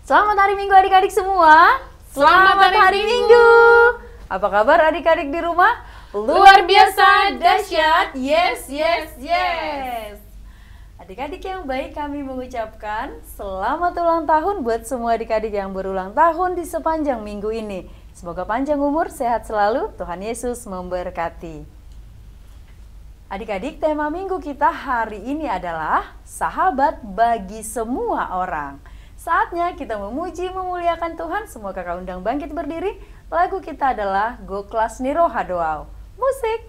Selamat hari Minggu adik-adik semua. Selamat hari Minggu. Apa kabar adik-adik di rumah? Luar biasa, dahsyat. Yes, yes, yes. Adik-adik yang baik, kami mengucapkan selamat ulang tahun buat semua adik-adik yang berulang tahun di sepanjang minggu ini. Semoga panjang umur, sehat selalu, Tuhan Yesus memberkati. Adik-adik, tema minggu kita hari ini adalah sahabat bagi semua orang. Saatnya kita memuji, memuliakan Tuhan. Semua kakak undang bangkit berdiri. Lagu kita adalah Go Kelas Niro Hadoau. Musik.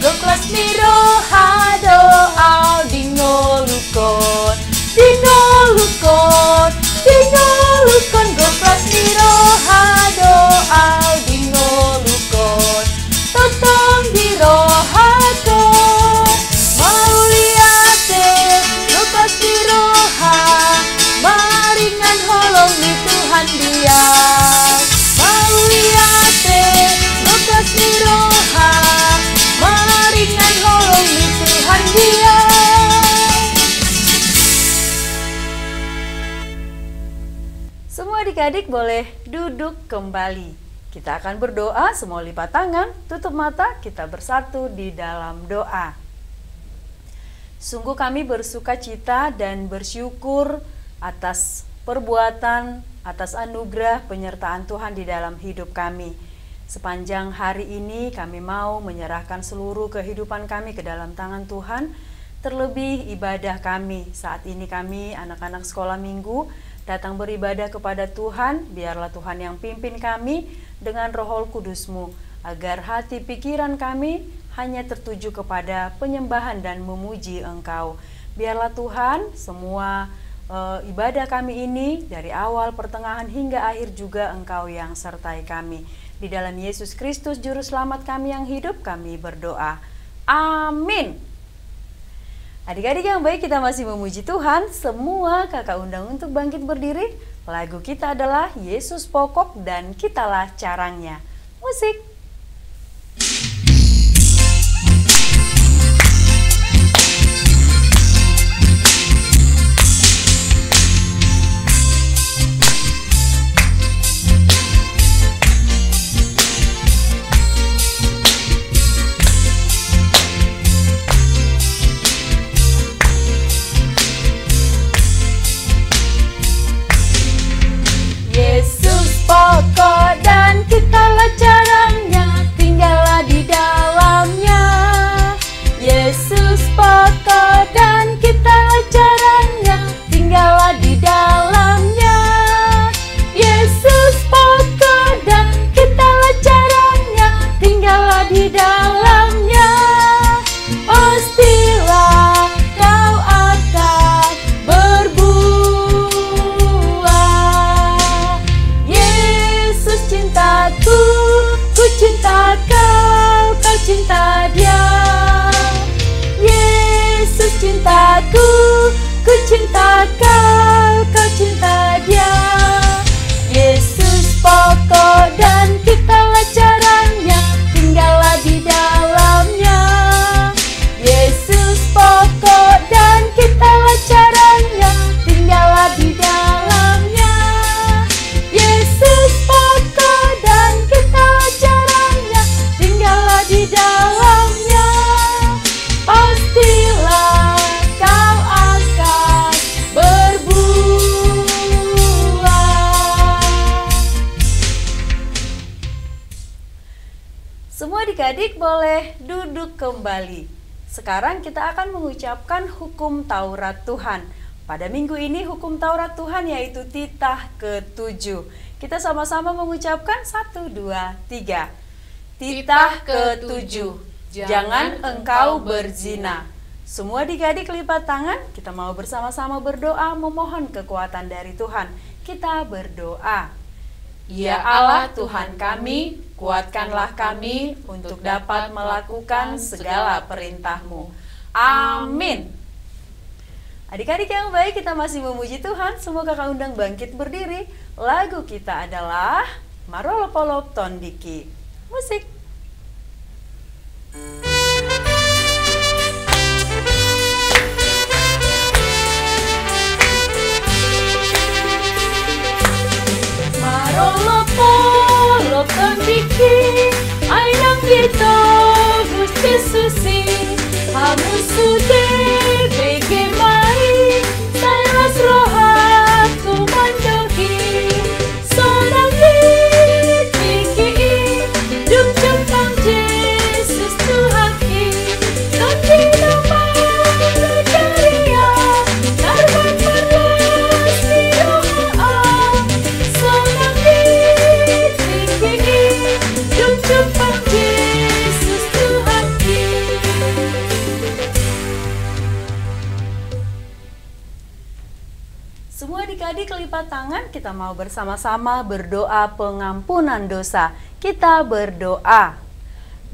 Go kelas Niro Hadoau Dingo Lukon, Dingo Lukon, Dingo Lukon. Go kelas Niro Hadoau Dingo Lukon, Totong Diro Hakon. Mau liate Go kelas Niro Ha, maringan holong di Tuhan dia. Mau liate Go kelas Niro Ha, maringan holong di Tuhan dia. Semua adik-adik boleh duduk kembali. Kita akan berdoa, semua lipat tangan, tutup mata, kita bersatu di dalam doa. Sungguh kami bersuka cita dan bersyukur atas perbuatan, atas anugerah penyertaan Tuhan di dalam hidup kami. Sepanjang hari ini kami mau menyerahkan seluruh kehidupan kami ke dalam tangan Tuhan. Terlebih ibadah kami. Saat ini kami anak-anak sekolah minggu datang beribadah kepada Tuhan. Biarlah Tuhan yang pimpin kami dengan Roh Kudus-Mu, agar hati pikiran kami hanya tertuju kepada penyembahan dan memuji Engkau. Biarlah Tuhan semua ibadah kami ini dari awal, pertengahan hingga akhir juga Engkau yang sertai kami. Di dalam Yesus Kristus Juru Selamat kami yang hidup, kami berdoa. Amin. Adik-adik yang baik, kita masih memuji Tuhan. Semua kakak undang untuk bangkit berdiri. Lagu kita adalah Yesus Pokok dan Kitalah Carangnya. Musik. Pokok dan kitalah carangnya, tinggallah di dalamnya. Yesus pokok dan kitalah carangnya, tinggallah di dalamnya. Yesus pokok dan kitalah carangnya, tinggallah di dalamnya. Pastilah kau akan berbuah. Ku cinta kau, kau cinta dia. Yesus cintaku, ku cinta kau, kau cinta dia. Yesus pokok dan kitalah carangnya, tinggallah di dalamnya. Yesus pokok dan kitalah carangnya, tinggallah di dalamnya. Yesus pokok dan kitalah carangnya, tinggallah di dalamnya. Pastilah kau akan berbuah. Semua adik-adik boleh duduk kembali. Sekarang kita akan mengucapkan hukum Taurat Tuhan. Pada minggu ini hukum Taurat Tuhan yaitu titah ke-7. Kita sama-sama mengucapkan 1, 2, 3. Titah ke-7. Jangan engkau berzina. Semua adik-adik lipat tangan. Kita mau bersama-sama berdoa memohon kekuatan dari Tuhan. Kita berdoa. Ya Allah Tuhan kami, kuatkanlah kami untuk dapat melakukan segala perintah-Mu. Amin. Adik-adik yang baik, kita masih memuji Tuhan. Semua kakak undang bangkit berdiri. Lagu kita adalah Marolopolop Tondiki. Musik. Marolopolop Tondiki, ainang kita Gusti Susi, hamu sude bege mai, salas rohat kumandohi, sonang tiki dum jempang Yesus Tuhaki, tondi nama Zakaria, narban perlas di doa, sonang tiki dum jempang Yesus Tuhaki. Semua adik-adik lipat tangan, kita mau bersama-sama berdoa pengampunan dosa. Kita berdoa.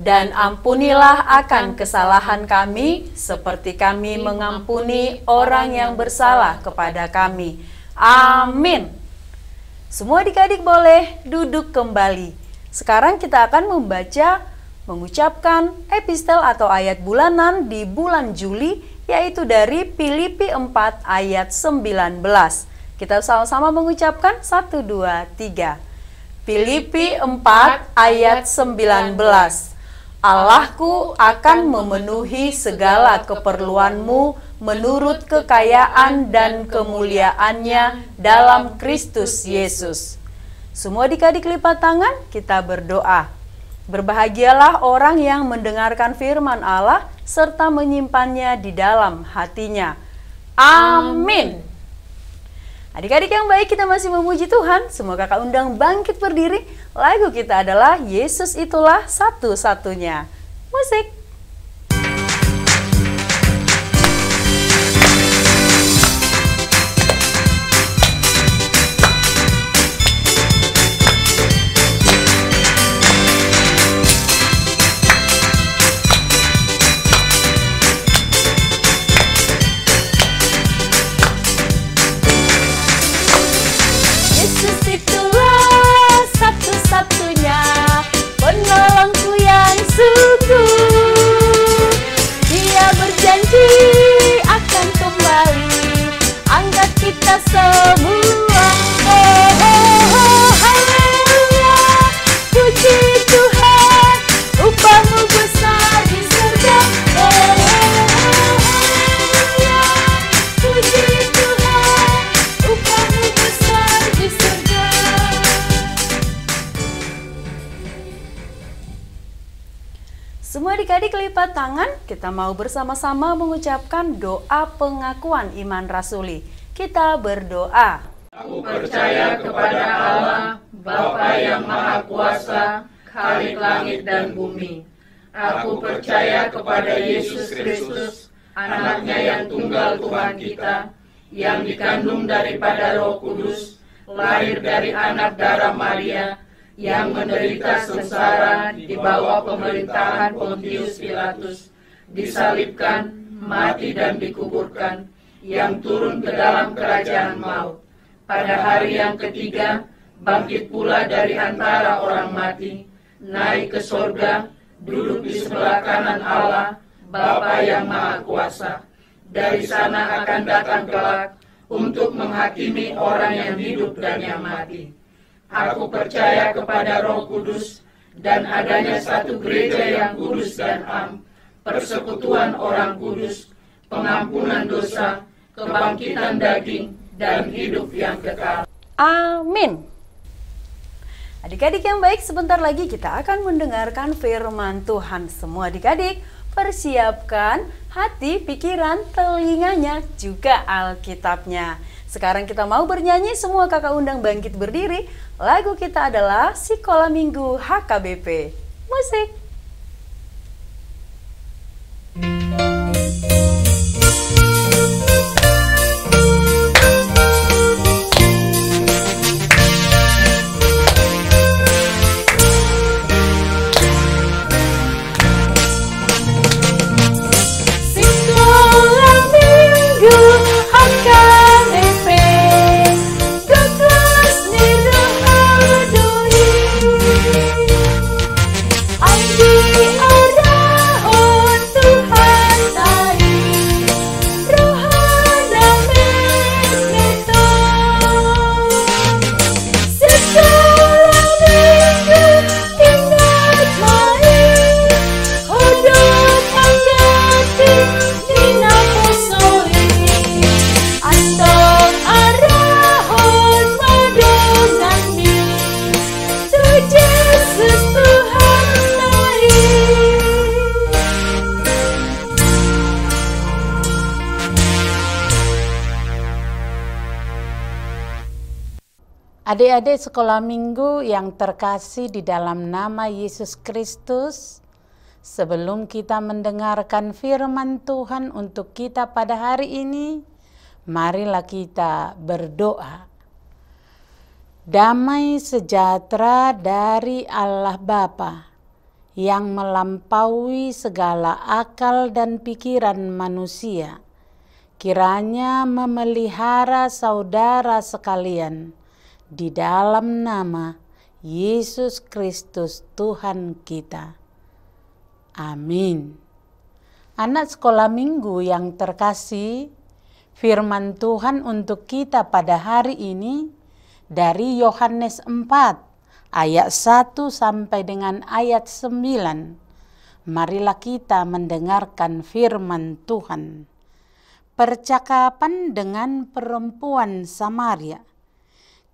Dan ampunilah akan kesalahan kami, seperti kami mengampuni orang yang bersalah kepada kami. Amin. Semua adik-adik boleh duduk kembali. Sekarang kita akan mengucapkan epistel atau ayat bulanan di bulan Juli, yaitu dari Filipi 4 ayat 19. Kita sama-sama mengucapkan 1, 2, 3. Filipi 4 ayat 19. Allahku akan memenuhi segala keperluanmu menurut kekayaan dan kemuliaannya dalam Kristus Yesus. Semua adik-adik lipat tangan, kita berdoa. Berbahagialah orang yang mendengarkan firman Allah serta menyimpannya di dalam hatinya. Amin. Adik-adik yang baik, kita masih memuji Tuhan. Semua kakak undang bangkit berdiri. Lagu kita adalah Yesus Itulah Satu-Satunya. Musik. Yesus itulah satu-satunya penolongku yang sungguh. Dia berjanji akan kembali angkat kita semua. Oh, oh, oh, haleluya, puji Tuhan, upahmu besar di surga. Oh, oh, oh, haleluya, puji Tuhan, upahmu besar di surga. Semua adik-adik lipat tangan, kita mau bersama-sama mengucapkan doa pengakuan iman rasuli. Kita berdoa. Aku percaya kepada Allah, Bapa yang Maha Kuasa, Khalik langit dan bumi. Aku percaya kepada Yesus Kristus, anaknya yang tunggal Tuhan kita, yang dikandung daripada Roh Kudus, lahir dari anak darah Maria, yang menderita sengsara di bawah pemerintahan Pontius Pilatus, disalibkan, mati dan dikuburkan, yang turun ke dalam kerajaan maut. Pada hari yang ketiga, bangkit pula dari antara orang mati, naik ke sorga, duduk di sebelah kanan Allah, Bapa yang Maha Kuasa. Dari sana akan datang kelak untuk menghakimi orang yang hidup dan yang mati. Aku percaya kepada Roh Kudus dan adanya satu gereja yang kudus dan am, persekutuan orang kudus, pengampunan dosa, kebangkitan daging, dan hidup yang kekal. Amin. Adik-adik yang baik, sebentar lagi kita akan mendengarkan firman Tuhan. Semua adik-adik, persiapkan hati, pikiran, telinganya, juga Alkitabnya. Sekarang kita mau bernyanyi, semua kakak undang bangkit berdiri. Lagu kita adalah Sekolah Minggu HKBP. Musik. Sekolah Minggu Adik-adik sekolah minggu yang terkasih di dalam nama Yesus Kristus, sebelum kita mendengarkan firman Tuhan untuk kita pada hari ini, marilah kita berdoa. Damai sejahtera dari Allah Bapa yang melampaui segala akal dan pikiran manusia, kiranya memelihara saudara sekalian di dalam nama Yesus Kristus Tuhan kita. Amin. Anak sekolah minggu yang terkasih, firman Tuhan untuk kita pada hari ini dari Yohanes 4 ayat 1 sampai dengan ayat 9. Marilah kita mendengarkan firman Tuhan. Percakapan dengan perempuan Samaria.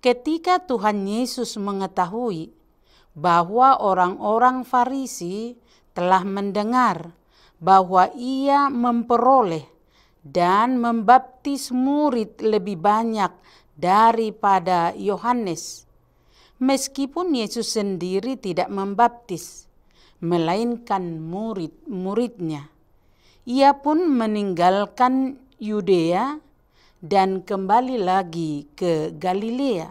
Ketika Tuhan Yesus mengetahui bahwa orang-orang Farisi telah mendengar bahwa ia memperoleh dan membaptis murid lebih banyak daripada Yohanes, meskipun Yesus sendiri tidak membaptis, melainkan murid-muridnya, ia pun meninggalkan Yudea dan kembali lagi ke Galilea.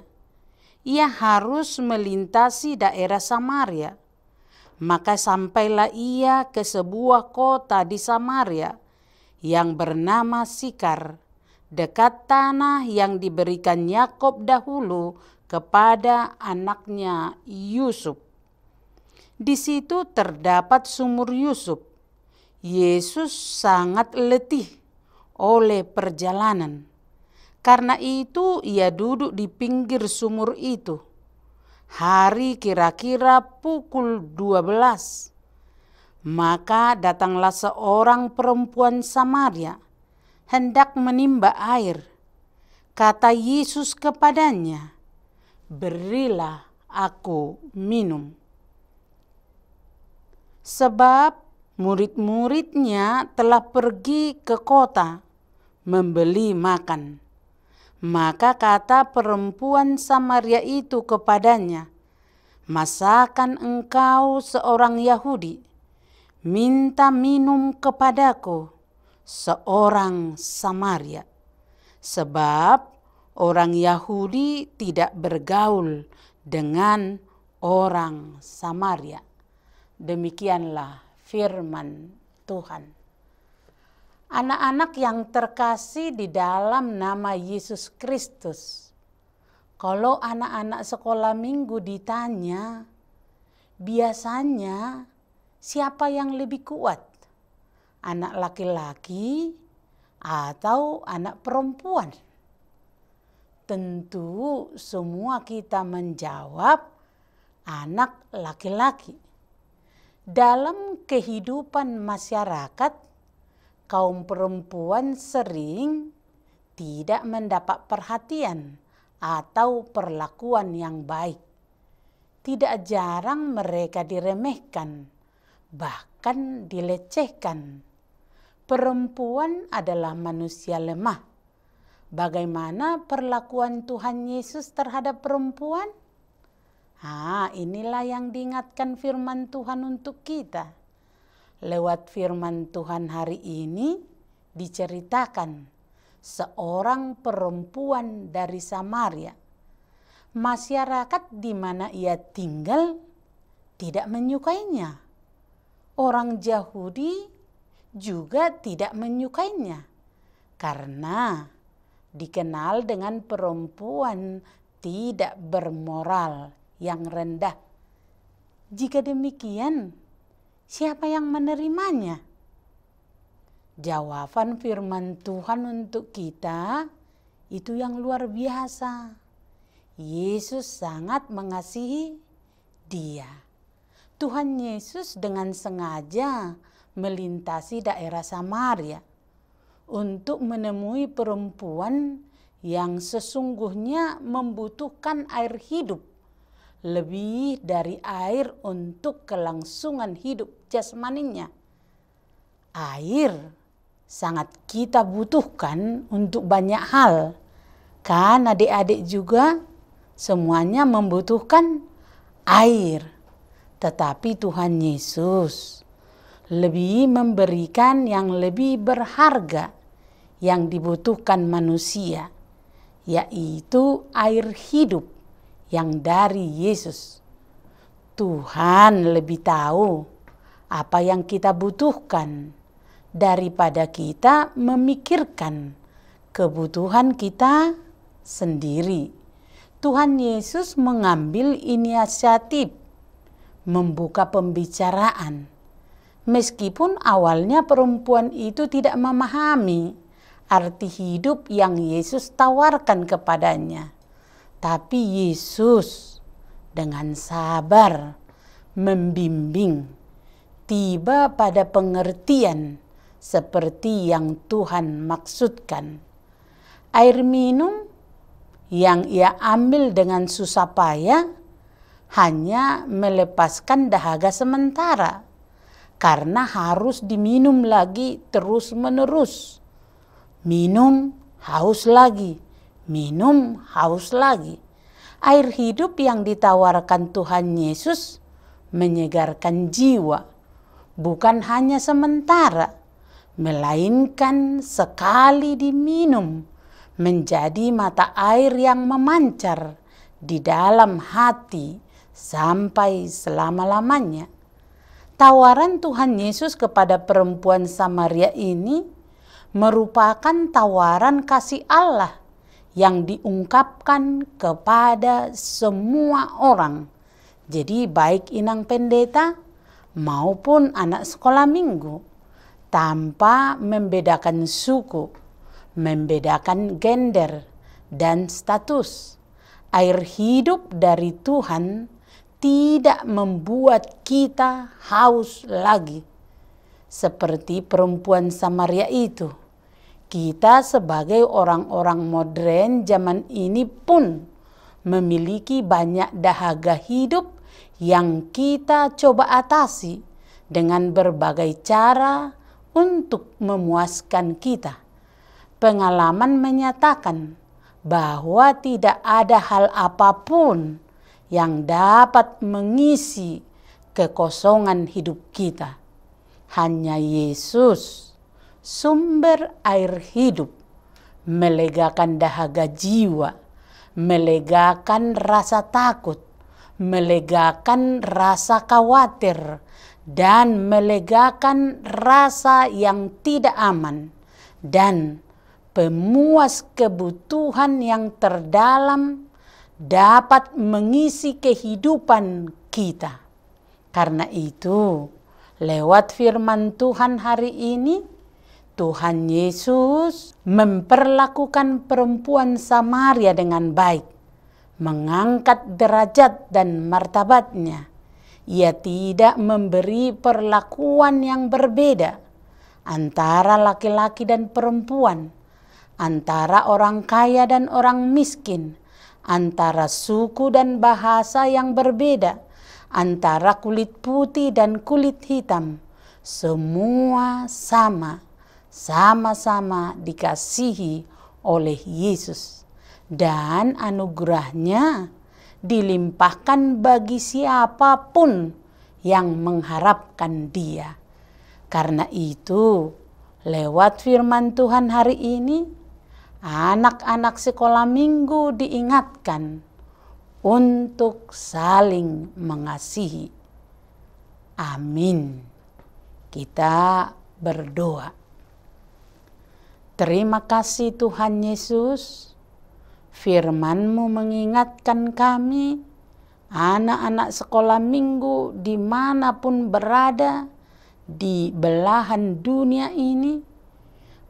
Ia harus melintasi daerah Samaria. Maka sampailah ia ke sebuah kota di Samaria yang bernama Sikar, dekat tanah yang diberikan Yakob dahulu kepada anaknya Yusuf. Di situ terdapat sumur Yusuf. Yesus sangat letih oleh perjalanan. Karena itu ia duduk di pinggir sumur itu. Hari kira-kira pukul 12. Maka datanglah seorang perempuan Samaria hendak menimba air. Kata Yesus kepadanya, "Berilah aku minum." Sebab murid-muridnya telah pergi ke kota membeli makan. Maka kata perempuan Samaria itu kepadanya, "Masakan engkau seorang Yahudi minta minum kepadaku, seorang Samaria?" Sebab orang Yahudi tidak bergaul dengan orang Samaria. Demikianlah firman Tuhan. Anak-anak yang terkasih di dalam nama Yesus Kristus, kalau anak-anak sekolah minggu ditanya, biasanya siapa yang lebih kuat? Anak laki-laki atau anak perempuan? Tentu semua kita menjawab anak laki-laki. Dalam kehidupan masyarakat, kaum perempuan sering tidak mendapat perhatian atau perlakuan yang baik. Tidak jarang mereka diremehkan, bahkan dilecehkan. Perempuan adalah manusia lemah. Bagaimana perlakuan Tuhan Yesus terhadap perempuan? Inilah yang diingatkan firman Tuhan untuk kita. Lewat firman Tuhan hari ini diceritakan seorang perempuan dari Samaria. Masyarakat di mana ia tinggal tidak menyukainya. Orang Yahudi juga tidak menyukainya karena dikenal dengan perempuan tidak bermoral yang rendah. Jika demikian, siapa yang menerimanya? Jawaban firman Tuhan untuk kita itu yang luar biasa. Yesus sangat mengasihi dia. Tuhan Yesus dengan sengaja melintasi daerah Samaria untuk menemui perempuan yang sesungguhnya membutuhkan air hidup lebih dari air untuk kelangsungan hidup jasmaninya. Air sangat kita butuhkan untuk banyak hal. Kan adik-adik juga semuanya membutuhkan air. Tetapi Tuhan Yesus lebih memberikan yang lebih berharga yang dibutuhkan manusia, yaitu air hidup yang dari Yesus. Tuhan lebih tahu apa yang kita butuhkan daripada kita memikirkan kebutuhan kita sendiri. Tuhan Yesus mengambil inisiatif membuka pembicaraan. Meskipun awalnya perempuan itu tidak memahami arti hidup yang Yesus tawarkan kepadanya. Tapi Yesus dengan sabar membimbing, tiba pada pengertian seperti yang Tuhan maksudkan. Air minum yang ia ambil dengan susah payah hanya melepaskan dahaga sementara, karena harus diminum lagi terus-menerus. Minum, haus lagi. Minum, haus lagi. Air hidup yang ditawarkan Tuhan Yesus menyegarkan jiwa, bukan hanya sementara, melainkan sekali diminum menjadi mata air yang memancar di dalam hati sampai selama-lamanya. Tawaran Tuhan Yesus kepada perempuan Samaria ini merupakan tawaran kasih Allah yang diungkapkan kepada semua orang. Jadi baik inang pendeta maupun anak sekolah minggu, tanpa membedakan suku, membedakan gender dan status. Air hidup dari Tuhan tidak membuat kita haus lagi. Seperti perempuan Samaria itu, kita sebagai orang-orang modern zaman ini pun memiliki banyak dahaga hidup yang kita coba atasi dengan berbagai cara untuk memuaskan kita. Pengalaman menyatakan bahwa tidak ada hal apapun yang dapat mengisi kekosongan hidup kita. Hanya Yesus, sumber air hidup, melegakan dahaga jiwa, melegakan rasa takut, melegakan rasa khawatir, dan melegakan rasa yang tidak aman, dan pemuas kebutuhan yang terdalam dapat mengisi kehidupan kita. Karena itu, lewat firman Tuhan hari ini, Tuhan Yesus memperlakukan perempuan Samaria dengan baik, mengangkat derajat dan martabatnya. Ia tidak memberi perlakuan yang berbeda antara laki-laki dan perempuan, antara orang kaya dan orang miskin, antara suku dan bahasa yang berbeda, antara kulit putih dan kulit hitam. Semua sama-sama dikasihi oleh Yesus, dan anugerahnya dilimpahkan bagi siapapun yang mengharapkan Dia. Karena itu, lewat firman Tuhan hari ini, anak-anak sekolah minggu diingatkan untuk saling mengasihi. Amin. Kita berdoa. Terima kasih Tuhan Yesus, firman-Mu mengingatkan kami, anak-anak sekolah minggu dimanapun berada di belahan dunia ini,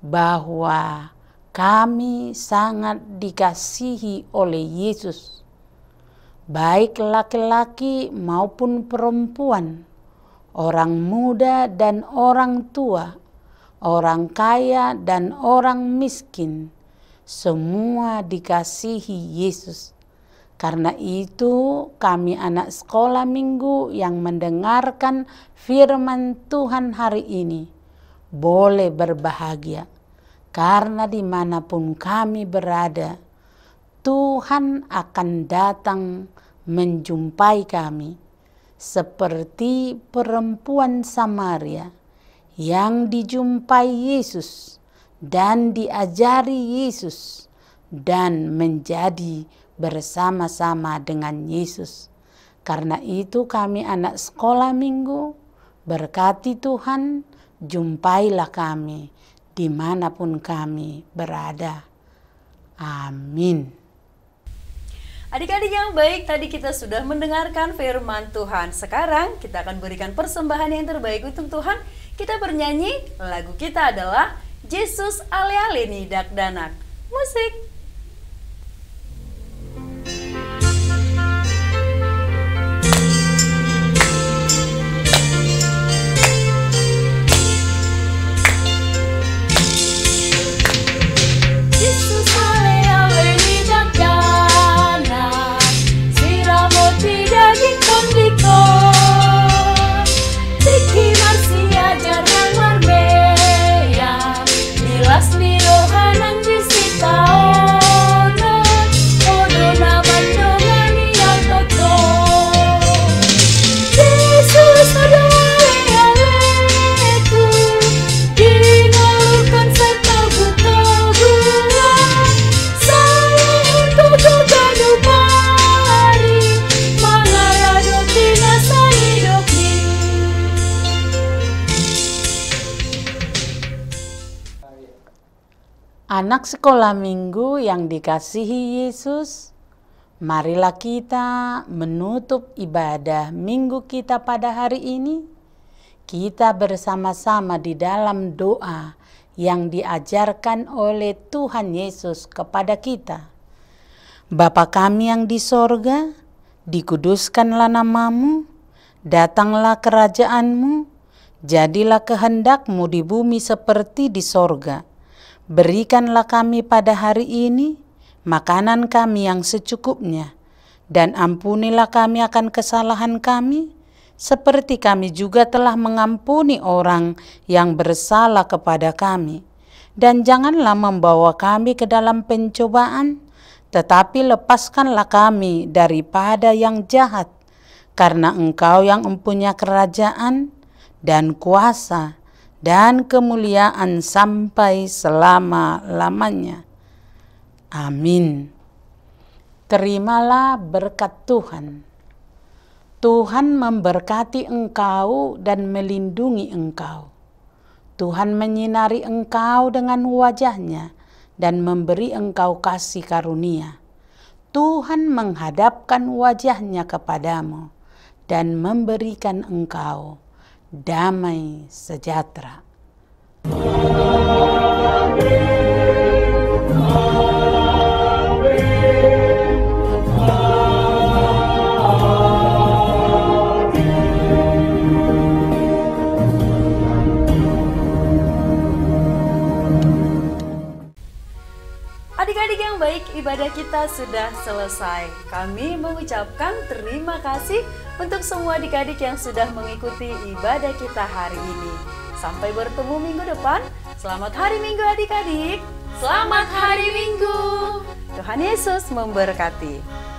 bahwa kami sangat dikasihi oleh Yesus, baik laki-laki maupun perempuan, orang muda dan orang tua, orang kaya dan orang miskin, semua dikasihi Yesus. Karena itu kami anak sekolah minggu yang mendengarkan firman Tuhan hari ini boleh berbahagia. Karena dimanapun kami berada, Tuhan akan datang menjumpai kami seperti perempuan Samaria yang dijumpai Yesus dan diajari Yesus dan menjadi bersama-sama dengan Yesus. Karena itu kami anak sekolah minggu, berkati Tuhan, jumpailah kami dimanapun kami berada. Amin. Adik-adik yang baik, tadi kita sudah mendengarkan firman Tuhan. Sekarang kita akan berikan persembahan yang terbaik untuk Tuhan. Kita bernyanyi, lagu kita adalah Yesus Ale Ale Nidak Danak. Musik. Anak sekolah minggu yang dikasihi Yesus, marilah kita menutup ibadah minggu kita pada hari ini. Kita bersama-sama di dalam doa yang diajarkan oleh Tuhan Yesus kepada kita. Bapa kami yang di sorga, dikuduskanlah namamu, datanglah kerajaanmu, jadilah kehendakmu di bumi seperti di sorga. Berikanlah kami pada hari ini makanan kami yang secukupnya, dan ampunilah kami akan kesalahan kami, seperti kami juga telah mengampuni orang yang bersalah kepada kami. Dan janganlah membawa kami ke dalam pencobaan, tetapi lepaskanlah kami daripada yang jahat, karena Engkau yang mempunyai kerajaan dan kuasa dan kemuliaan sampai selama-lamanya. Amin. Terimalah berkat Tuhan. Tuhan memberkati engkau dan melindungi engkau. Tuhan menyinari engkau dengan wajah-Nya dan memberi engkau kasih karunia. Tuhan menghadapkan wajah-Nya kepadamu dan memberikan engkau damai sejahtera. Adik-adik yang baik, ibadah kita sudah selesai. Kami mengucapkan terima kasih untuk semua adik-adik yang sudah mengikuti ibadah kita hari ini. Sampai bertemu minggu depan. Selamat hari Minggu adik-adik. Selamat hari Minggu. Tuhan Yesus memberkati.